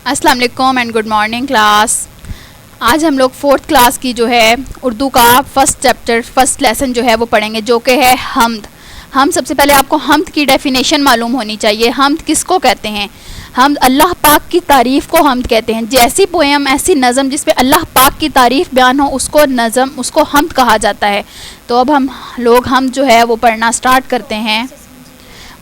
अस्सलाम वालेकुम and good morning class. आज हम लोग फोर्थ क्लास की जो है उर्दू का फर्स्ट चैप्टर फर्स्ट लेसन जो है वो पढ़ेंगे, जो कि है हम्द। हम सबसे पहले आपको हम्द की डेफिनेशन मालूम होनी चाहिए। हम्द किसको कहते हैं? हम अल्लाह पाक की तारीफ़ को हम्द कहते हैं। जैसी पोएम ऐसी नज़म जिसपे अल्लाह पाक की तारीफ़ बयान हो उसको नज़म उसको हम्द कहा जाता है। तो अब हम लोग हम जो है वो पढ़ना स्टार्ट करते हैं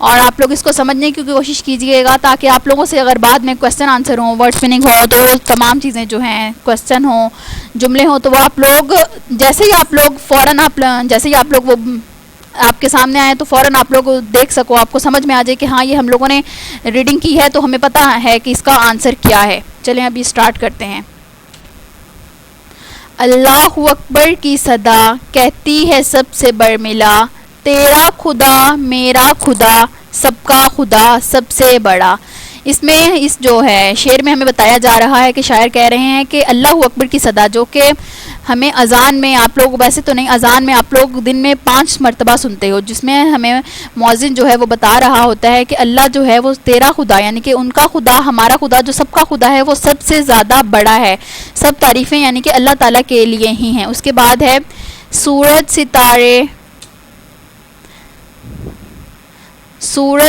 और आप लोग इसको समझने की कोशिश कीजिएगा ताकि आप लोगों से अगर बाद में क्वेश्चन आंसर हो, वर्ड स्पिनिंग हो, तो तमाम चीज़ें जो हैं क्वेश्चन हो, जुमले हो, तो वो आप लोग जैसे ही आप लोग वो आपके सामने आए तो फ़ौरन आप लोग देख सको, आपको समझ में आ जाए कि हाँ ये हम लोगों ने रीडिंग की है तो हमें पता है कि इसका आंसर क्या है। चलें अभी स्टार्ट करते हैं। अल्लाहु अकबर की सदा कहती है सबसे बर्मिला, तेरा खुदा मेरा खुदा सबका खुदा सबसे बड़ा। इसमें इस जो है शेर में हमें बताया जा रहा है कि शायर कह रहे हैं कि अल्लाहु अकबर की सदा, जो कि हमें अजान में आप लोग वैसे तो नहीं, अजान में आप लोग दिन में 5 मरतबा सुनते हो, जिसमें हमें मौज़िन जो है वो बता रहा होता है कि अल्लाह जो है वो तेरा खुदा यानी कि उनका खुदा हमारा खुदा जो सबका खुदा है वो सबसे ज़्यादा बड़ा है। सब तारीफ़ें यानी कि अल्लाह ताला के लिए ही हैं। उसके बाद है सूरज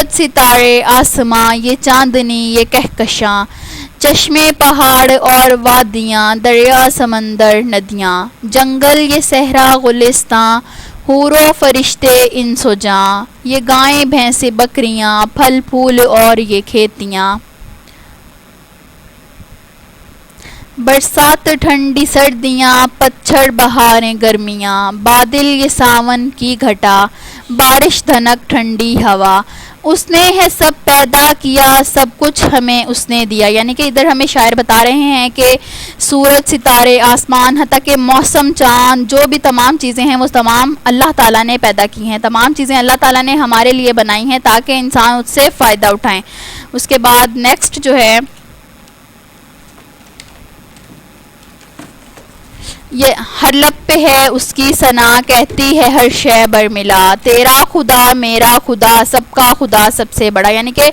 सितारे आसमां ये चांदनी ये कहकशां, चश्मे पहाड़ और वादियाँ दरिया समंदर नदियाँ, जंगल ये सहरा गुलिस्तां हूरो फरिश्ते इंसो जां, ये गायें भैंसे बकरियाँ फल फूल और ये खेतियाँ, बरसात ठंडी सर्दियाँ पतझड़ बहारें गर्मियाँ, बादल ये सावन की घटा बारिश धनक ठंडी हवा, उसने है सब पैदा किया सब कुछ हमें उसने दिया। यानी कि इधर हमें शायर बता रहे हैं कि सूरज सितारे आसमान हत्ता के मौसम चाँद जो भी तमाम चीज़ें हैं वो तमाम अल्लाह ताला ने पैदा की हैं। तमाम चीज़ें अल्लाह ताला ने हमारे लिए बनाई हैं ताकि इंसान उससे फ़ायदा उठाएं। उसके बाद नेक्स्ट जो है ये हर लब पे है उसकी सना कहती है हर शय बर्मिला, तेरा खुदा मेरा खुदा सबका खुदा सबसे बड़ा। यानी कि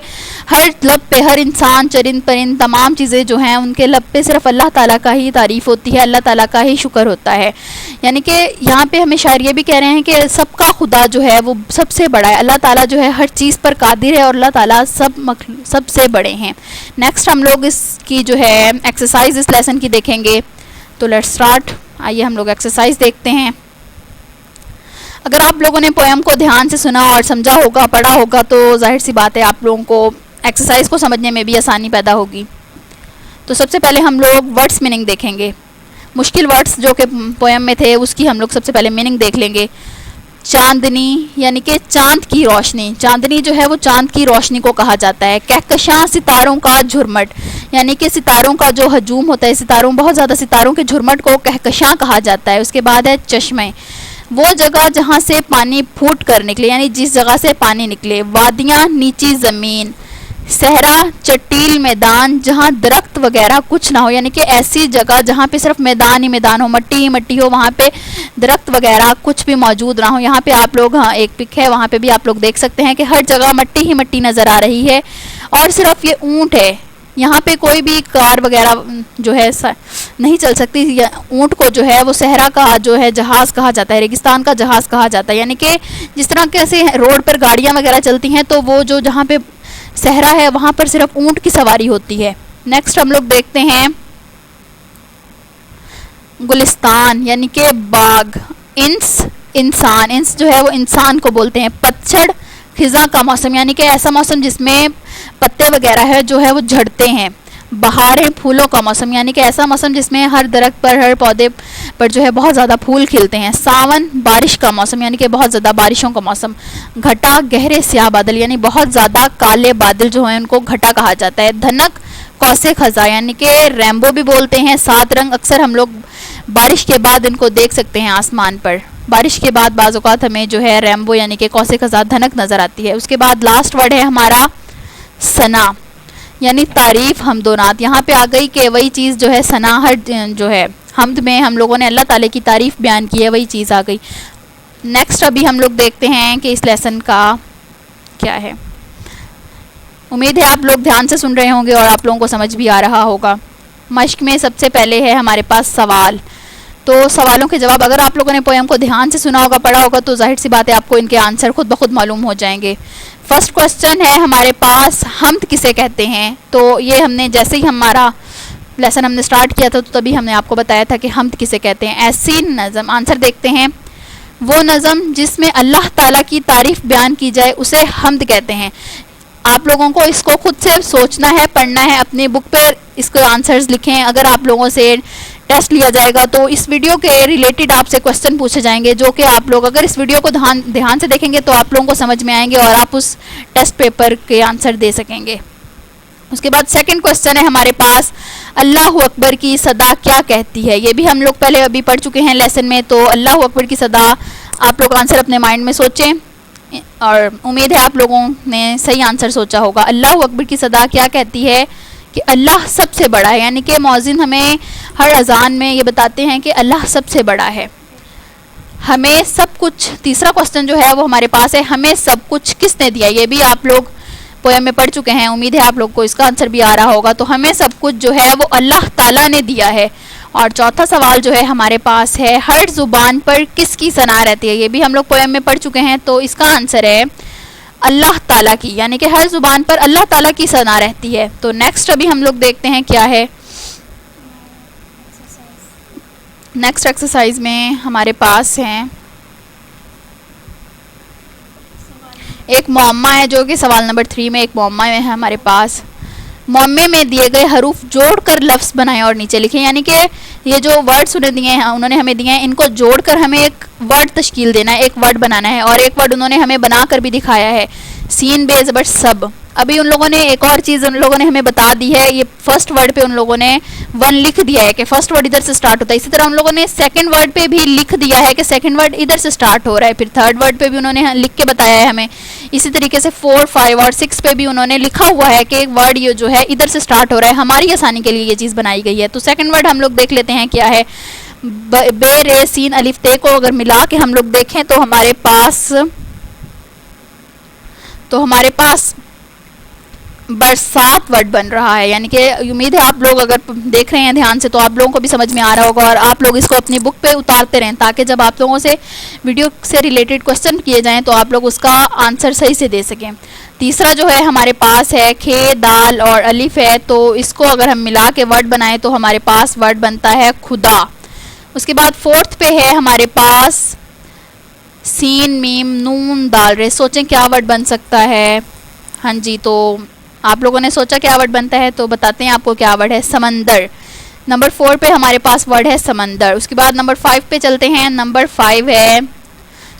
हर लब पे हर इंसान चरिंद परिंद तमाम चीज़ें जो हैं उनके लब पे सिर्फ अल्लाह ताला का ही तारीफ़ होती है, अल्लाह ताला का ही शुक्र होता है। यानी कि यहाँ पे हमें शायर ये भी कह रहे हैं कि सबका खुदा जो है वो सबसे बड़ा है। अल्लाह ताला जो है हर चीज़ पर कादिर है और अल्लाह ताला सबसे बड़े हैं। नेक्स्ट हम लोग इसकी जो है एक्सरसाइज इस लेसन की देखेंगे। तो लेट्स स्टार्ट। आइए हम लोग एक्सरसाइज देखते हैं। अगर आप लोगों ने पोएम को ध्यान से सुना और समझा होगा, पढ़ा होगा, तो जाहिर सी बात है आप लोगों को एक्सरसाइज को समझने में भी आसानी पैदा होगी। तो सबसे पहले हम लोग वर्ड्स मीनिंग देखेंगे। मुश्किल वर्ड्स जो कि पोएम में थे उसकी हम लोग सबसे पहले मीनिंग देख लेंगे। चांदनी यानी कि चांद की रोशनी, चांदनी जो है वो चांद की रोशनी को कहा जाता है। कहकशां सितारों का झुरमट यानी कि सितारों का जो हजूम होता है, सितारों बहुत ज़्यादा सितारों के झुरमट को कहकशां कहा जाता है। उसके बाद है चश्मे, वो जगह जहाँ से पानी फूट कर निकले यानी जिस जगह से पानी निकले। वादियाँ नीची ज़मीन, सहरा चटील मैदान जहाँ दरख्त वगैरह कुछ ना हो यानी कि ऐसी जगह जहाँ पे सिर्फ मैदान ही मैदान हो, मट्टी ही मट्टी हो, वहाँ पे दरख्त वगैरह कुछ भी मौजूद ना हो। यहाँ पे आप लोग हाँ एक पिक है वहाँ पे भी आप लोग देख सकते हैं कि हर जगह मट्टी ही मट्टी नज़र आ रही है और सिर्फ ये ऊँट है। यहाँ पे कोई भी कार वगैरह जो है नहीं चल सकती। ऊँट को जो है वो सहरा का जो है जहाज़ कहा जाता है, रेगिस्तान का जहाज़ कहा जाता है। यानी कि जिस तरह कैसे रोड पर गाड़ियाँ वगैरह चलती हैं तो वो जो जहाँ पे सहरा है वहाँ पर सिर्फ ऊँट की सवारी होती है। नेक्स्ट हम लोग देखते हैं गुलिस्तान यानी कि बाग। इंसान इंस जो है वो इंसान को बोलते हैं। पतझड़ खिज़ा का मौसम यानी कि ऐसा मौसम जिसमें पत्ते वगैरह है जो है वो झड़ते हैं। बहारें फूलों का मौसम यानी कि ऐसा मौसम जिसमें हर दरख्त पर हर पौधे पर जो है बहुत ज़्यादा फूल खिलते हैं। सावन बारिश का मौसम यानी कि बहुत ज़्यादा बारिशों का मौसम। घटा गहरे स्याह बादल यानी बहुत ज़्यादा काले बादल जो हैं उनको घटा कहा जाता है। धनक कौसे खजा यानी कि रेम्बो भी बोलते हैं। 7 रंग अक्सर हम लोग बारिश के बाद इनको देख सकते हैं आसमान पर। बारिश के बाद बाज़ औक़ात हमें जो है रेम्बो यानी कि कौसे खजा धनक नज़र आती है। उसके बाद लास्ट वर्ड है हमारा सना यानी तारीफ़ हमदोनात। यहाँ पे आ गई कि वही चीज़ जो है सना हर जो है हमद में हम लोगों ने अल्लाह ताला की तारीफ़ बयान की है, वही चीज़ आ गई। नेक्स्ट अभी हम लोग देखते हैं कि इस लेसन का क्या है। उम्मीद है आप लोग ध्यान से सुन रहे होंगे और आप लोगों को समझ भी आ रहा होगा। मश्क में सबसे पहले है हमारे पास सवाल। तो सवालों के जवाब अगर आप लोगों ने पोएम को ध्यान से सुना होगा, पढ़ा होगा, तो जाहिर सी बात है आपको इनके आंसर खुद ब खुद मालूम हो जाएंगे। फर्स्ट क्वेश्चन है हमारे पास, हम्द किसे कहते हैं। तो ये हमने जैसे ही हमारा लेसन हमने स्टार्ट किया था तो तभी हमने आपको बताया था कि हम्द किसे कहते हैं। ऐसी नज़म, आंसर देखते हैं, वो नज़म जिसमें अल्लाह ताला की तारीफ़ बयान की जाए उसे हम्द कहते हैं। आप लोगों को इसको खुद से सोचना है, पढ़ना है, अपनी बुक पर इसको आंसर्स लिखें। अगर आप लोगों से टेस्ट लिया जाएगा तो इस वीडियो के रिलेटेड आपसे क्वेश्चन पूछे जाएंगे, जो कि आप लोग अगर इस वीडियो को ध्यान से देखेंगे तो आप लोगों को समझ में आएंगे और आप उस टेस्ट पेपर के आंसर दे सकेंगे। उसके बाद सेकंड क्वेश्चन है हमारे पास, अल्लाह अकबर की सदा क्या कहती है। ये भी हम लोग पहले अभी पढ़ चुके हैं लेसन में। तो अल्लाह अकबर की सदा, आप लोग आंसर अपने माइंड में सोचें और उम्मीद है आप लोगों ने सही आंसर सोचा होगा। अल्लाह अकबर की सदा क्या कहती है कि अल्लाह सबसे बड़ा है, यानी कि मौज़िन हमें हर अजान में ये बताते हैं कि अल्लाह सबसे बड़ा है। हमें सब कुछ, तीसरा क्वेश्चन जो है वो हमारे पास है, हमें सब कुछ किसने दिया। ये भी आप लोग पोएम में पढ़ चुके हैं, उम्मीद है आप लोग को इसका आंसर भी आ रहा होगा। तो हमें सब कुछ जो है वो अल्लाह ताला ने दिया है। और चौथा सवाल जो है हमारे पास है, हर ज़ुबान पर किसकी सना रहती है। ये भी हम लोग पोएम में पढ़ चुके हैं। तो इसका आंसर है अल्लाह ताला की, यानी कि हर ज़ुबान पर अल्लाह ताला की सना रहती है। तो नेक्स्ट अभी हम लोग देखते हैं क्या है। नेक्स्ट एक्सरसाइज में हमारे पास हैं एक मुअम्मा है, जो कि सवाल नंबर 3 में एक मुअम्मा है हमारे पास। मुअम्मे में दिए गए हरूफ जोड़कर लफ्ज़ बनाएं और नीचे लिखें। यानी कि ये जो वर्ड्स उन्होंने हमें दिए हैं, इनको जोड़कर हमें एक वर्ड तश्कील देना है, एक वर्ड बनाना है। और एक वर्ड उन्होंने हमें बनाकर भी दिखाया है, सीन बे ज़बर सब। अभी उन लोगों ने एक और चीज़ उन लोगों ने हमें बता दी है, ये फर्स्ट वर्ड पे उन लोगों ने 1 लिख दिया है कि फर्स्ट वर्ड इधर से स्टार्ट होता है। इसी तरह उन लोगों ने सेकंड वर्ड पे भी लिख दिया है कि सेकंड वर्ड इधर से स्टार्ट हो रहा है। फिर थर्ड वर्ड पे भी उन्होंने लिख के बताया है हमें। इसी तरीके से 4, 5 और 6 पे भी उन्होंने लिखा हुआ है कि एक वर्ड ये जो है इधर से स्टार्ट हो रहा है। हमारी आसानी के लिए ये चीज़ बनाई गई है। तो सेकंड वर्ड हम लोग देख लेते हैं क्या है। बे रे सीन अलिफ ते को अगर मिला के हम लोग देखें तो हमारे पास बरसात वर्ड बन रहा है। यानी कि उम्मीद है आप लोग अगर देख रहे हैं ध्यान से तो आप लोगों को भी समझ में आ रहा होगा। और आप लोग इसको अपनी बुक पे उतारते रहें ताकि जब आप लोगों से वीडियो से रिलेटेड क्वेश्चन किए जाएं तो आप लोग उसका आंसर सही से दे सकें। तीसरा जो है हमारे पास है खे, दाल और अलिफ है। तो इसको अगर हम मिला के वर्ड बनाएं तो हमारे पास वर्ड बनता है खुदा। उसके बाद फोर्थ पे है हमारे पास सीन, मीम, नून, दाल रे। सोचें क्या वर्ड बन सकता है। हाँ जी, तो आप लोगों ने सोचा क्या वर्ड बनता है, तो बताते हैं आपको क्या वर्ड है, समंदर। नंबर 4 पे हमारे पास वर्ड है समंदर। उसके बाद नंबर 5 पे चलते हैं। नंबर 5 है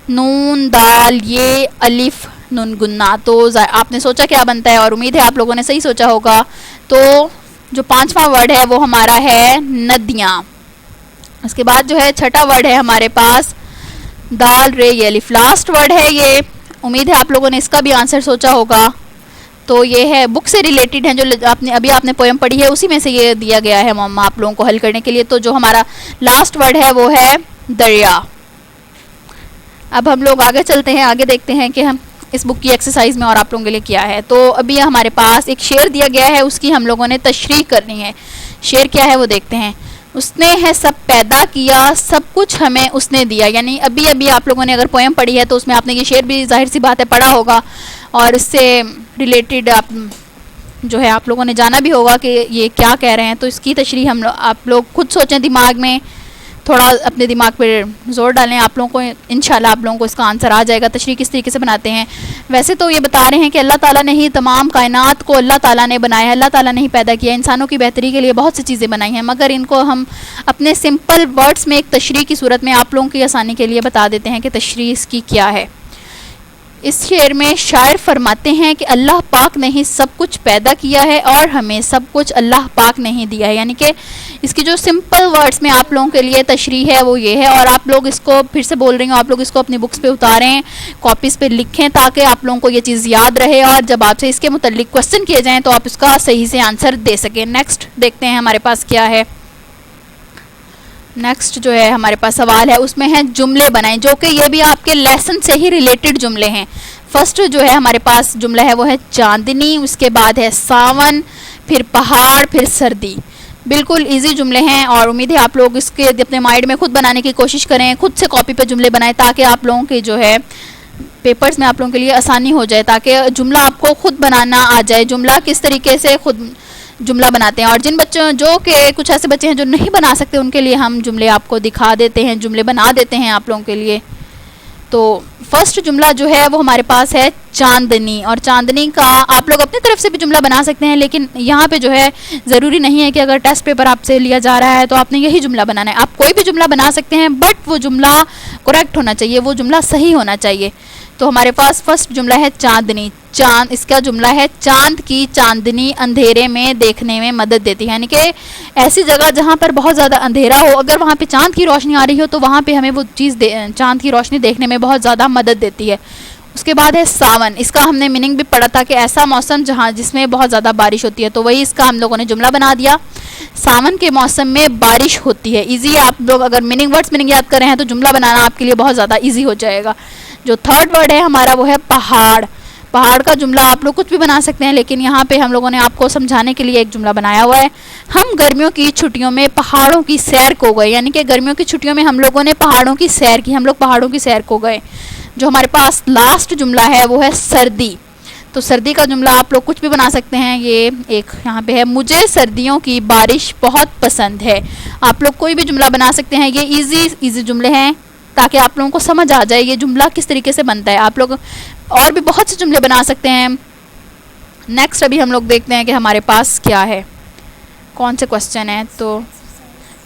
नून, दाल, ये, अलिफ, नून गुन्ना। तो आपने सोचा क्या बनता है और उम्मीद है आप लोगों ने सही सोचा होगा। तो जो 5वां वर्ड है वो हमारा है नदियाँ। उसके बाद जो है छठा वर्ड है हमारे पास दाल, रे, ये, अलिफ। लास्ट वर्ड है ये, उम्मीद है आप लोगों ने इसका भी आंसर सोचा होगा। तो ये है बुक से रिलेटेड है, जो आपने पोएम पढ़ी है उसी में से ये दिया गया है मम्मा आप लोगों को हल करने के लिए। तो जो हमारा लास्ट वर्ड है वो है दरिया। अब हम लोग आगे चलते हैं, आगे देखते हैं कि हम इस बुक की एक्सरसाइज में और आप लोगों के लिए क्या है। तो अभी हमारे पास एक शेर दिया गया है, उसकी हम लोगों ने तशरीह करनी है। शेर क्या है वो देखते हैं। उसने है सब पैदा किया, सब कुछ हमें उसने दिया। यानी अभी अभी आप लोगों ने अगर पोएम पढ़ी है तो उसमें आपने ये शेर भी जाहिर सी बात है पढ़ा होगा और इससे रिलेटेड जो है आप लोगों ने जाना भी होगा कि ये क्या कह रहे हैं। तो इसकी तशरीह आप लोग खुद सोचें, दिमाग में थोड़ा अपने दिमाग पर जोर डालें। आप लोगों को इंशाल्लाह आप लोगों को इसका आंसर आ जाएगा। तशरीह किस तरीके से बनाते हैं। वैसे तो ये बता रहे हैं कि अल्लाह ताला ने ही तमाम कायनात को अल्लाह ताला ने बनाया है, अल्लाह ताला ने ही पैदा किया। इंसानों की बेहतरी के लिए बहुत सी चीज़ें बनाई हैं, मगर इनको हम अपने सिंपल वर्ड्स में एक तशरीह की सूरत में आप लोगों की आसानी के लिए बता देते हैं कि तशरीह इसकी क्या है। इस शेर में शायर फरमाते हैं कि अल्लाह पाक ने ही सब कुछ पैदा किया है और हमें सब कुछ अल्लाह पाक ने ही दिया है। यानी कि इसकी जो सिंपल वर्ड्स में आप लोगों के लिए तशरीह है वो ये है। और आप लोग इसको फिर से बोल रही हूँ, आप लोग इसको अपनी बुक्स पे उतारें, कॉपीज़ पे लिखें ताकि आप लोगों को ये चीज़ याद रहे और जब आपसे इसके मुतल्लिक क्वेश्चन किए जाएँ तो आप इसका सही से आंसर दे सकें। नेक्स्ट देखते हैं हमारे पास क्या है। नेक्स्ट जो है हमारे पास सवाल है, उसमें है जुमले बनाएं, जो कि ये भी आपके लेसन से ही रिलेटेड जुमले हैं। फर्स्ट जो है हमारे पास जुमला है वो है चांदनी, उसके बाद है सावन, फिर पहाड़, फिर सर्दी। बिल्कुल इजी जुमले हैं और उम्मीद है आप लोग इसके अपने माइंड में खुद बनाने की कोशिश करें, खुद से कॉपी पे जुमले बनाएं ताकि आप लोगों के जो है पेपर्स में आप लोगों के लिए आसानी हो जाए, ताकि जुमला आपको खुद बनाना आ जाए, जुमला किस तरीके से खुद जुमला बनाते हैं। और जिन बच्चों जो कि कुछ ऐसे बच्चे हैं जो नहीं बना सकते, उनके लिए हम जुमले आपको दिखा देते हैं, जुमले बना देते हैं आप लोगों के लिए। तो फर्स्ट जुमला जो है वो हमारे पास है चांदनी, और चांदनी का आप लोग अपनी तरफ से भी जुमला बना सकते हैं, लेकिन यहाँ पे जो है ज़रूरी नहीं है कि अगर टेस्ट पेपर आपसे लिया जा रहा है तो आपने यही जुमला बनाना है। आप कोई भी जुमला बना सकते हैं, बट वो जुमला करेक्ट होना चाहिए, वो जुमला सही होना चाहिए। तो हमारे पास फर्स्ट जुमला है चांदनी। चांद, इसका जुमला है चांद की चांदनी अंधेरे में देखने में मदद देती है, यानी कि ऐसी जगह जहाँ पर बहुत ज़्यादा अंधेरा हो, अगर वहाँ पे चांद की रोशनी आ रही हो तो वहाँ पे हमें वो चीज़ चांद की रोशनी देखने में बहुत ज़्यादा मदद देती है। उसके बाद है सावन। इसका हमने मीनिंग भी पढ़ा था कि ऐसा मौसम जहाँ जिसमें बहुत ज़्यादा बारिश होती है, तो वही इसका हम लोगों ने जुमला बना दिया। सावन के मौसम में बारिश होती है। इजी, आप लोग अगर मीनिंग याद कर रहे हैं तो जुमला बनाना आपके लिए बहुत ज़्यादा ईजी हो जाएगा। जो थर्ड वर्ड है हमारा वो है पहाड़। पहाड़ का जुमला आप लोग कुछ भी बना सकते हैं, लेकिन यहाँ पे हम लोगों ने आपको समझाने के लिए एक जुमला बनाया हुआ है। हम गर्मियों की छुट्टियों में पहाड़ों की सैर को गए, यानी कि गर्मियों की छुट्टियों में हम लोगों ने पहाड़ों की सैर की, हम लोग पहाड़ों की सैर को गए। जो हमारे पास लास्ट जुमला है वो है सर्दी। तो सर्दी का जुमला आप लोग कुछ भी बना सकते हैं। ये एक यहाँ पे है, मुझे सर्दियों की बारिश बहुत पसंद है। आप लोग कोई भी जुमला बना सकते हैं, ये इजी जुमले हैं ताकि आप लोगों को समझ आ जाए ये जुमला किस तरीके से बनता है। आप लोग और भी बहुत से जुमले बना सकते हैं। नेक्स्ट अभी हम लोग देखते हैं कि हमारे पास क्या है, कौन से क्वेश्चन है। तो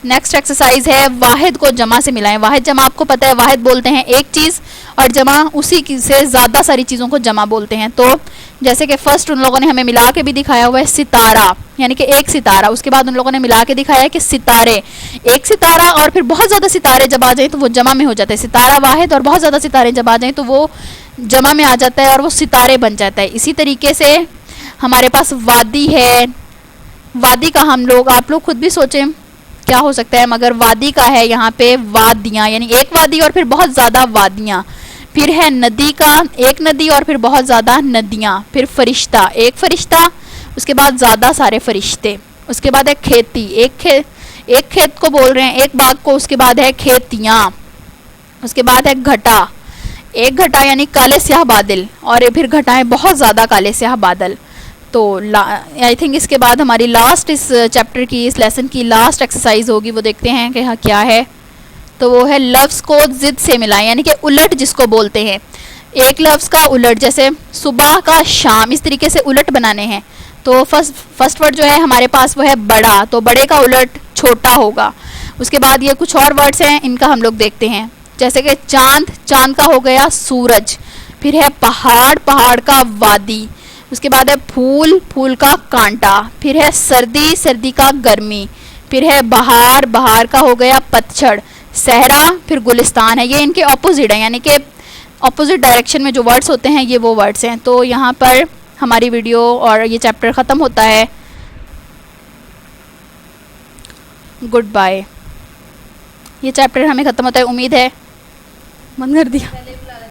नेक्स्ट एक्सरसाइज है वाहिद को जमा से मिलाएं। वाहिद जमा आपको पता है, वाहिद बोलते हैं एक चीज़ और जमा उसी से ज़्यादा सारी चीज़ों को जमा बोलते हैं। तो जैसे कि फर्स्ट उन लोगों ने हमें मिला के भी दिखाया हुआ है सितारा, यानी कि एक सितारा। उसके बाद उन लोगों ने मिला के दिखाया है कि सितारे, एक सितारा और फिर बहुत ज़्यादा सितारे जब आ जाए तो वो जमा में हो जाता है। सितारा वाहिद और बहुत ज़्यादा सितारे जब आ जाए तो वो जमा में आ जाता है और वो सितारे बन जाता है। इसी तरीके से हमारे पास वादी है। वादी का हम लोग, आप लोग खुद भी सोचें क्या हो सकता है, मगर वादी का है यहाँ पे वादियाँ, यानी एक वादी और फिर बहुत ज़्यादा वादियाँ। फिर है नदी का, एक नदी और फिर बहुत ज़्यादा नदियाँ। फिर फरिश्ता, एक फरिश्ता, उसके बाद ज़्यादा सारे फरिश्ते। उसके बाद है खेती, एक खेत को बोल रहे हैं, एक बाग को, उसके बाद है खेतियाँ। उसके बाद है घटा, एक घटा यानी काले स्याह बादल, और फिर घटाएं बहुत ज़्यादा काले स्याह बादल। तो आई थिंक इसके बाद हमारी लास्ट इस चैप्टर की, इस लेसन की लास्ट एक्सरसाइज होगी, वो देखते हैं कि हाँ क्या है। तो वो है लफ्ज़ को ज़िद से मिलाएं, यानी कि उलट जिसको बोलते हैं। एक लफ्ज़ का उलट, जैसे सुबह का शाम, इस तरीके से उलट बनाने हैं। तो फर्स्ट वर्ड जो है हमारे पास वो है बड़ा, तो बड़े का उलट छोटा होगा। उसके बाद ये कुछ और वर्ड्स हैं, इनका हम लोग देखते हैं। जैसे कि चांद, चांद का हो गया सूरज। फिर है पहाड़, पहाड़ का वादी। उसके बाद है फूल, फूल का कांटा। फिर है सर्दी, सर्दी का गर्मी। फिर है बहार, बहार का हो गया पतझड़। सहरा, फिर गुलिस्तान है। ये इनके ऑपोजिट है, यानी कि ऑपोजिट डायरेक्शन में जो वर्ड्स होते हैं ये वो वर्ड्स हैं। तो यहाँ पर हमारी वीडियो और ये चैप्टर ख़त्म होता है। Good bye. ये चैप्टर हमें ख़त्म होता है, उम्मीद है। बंद कर दिया।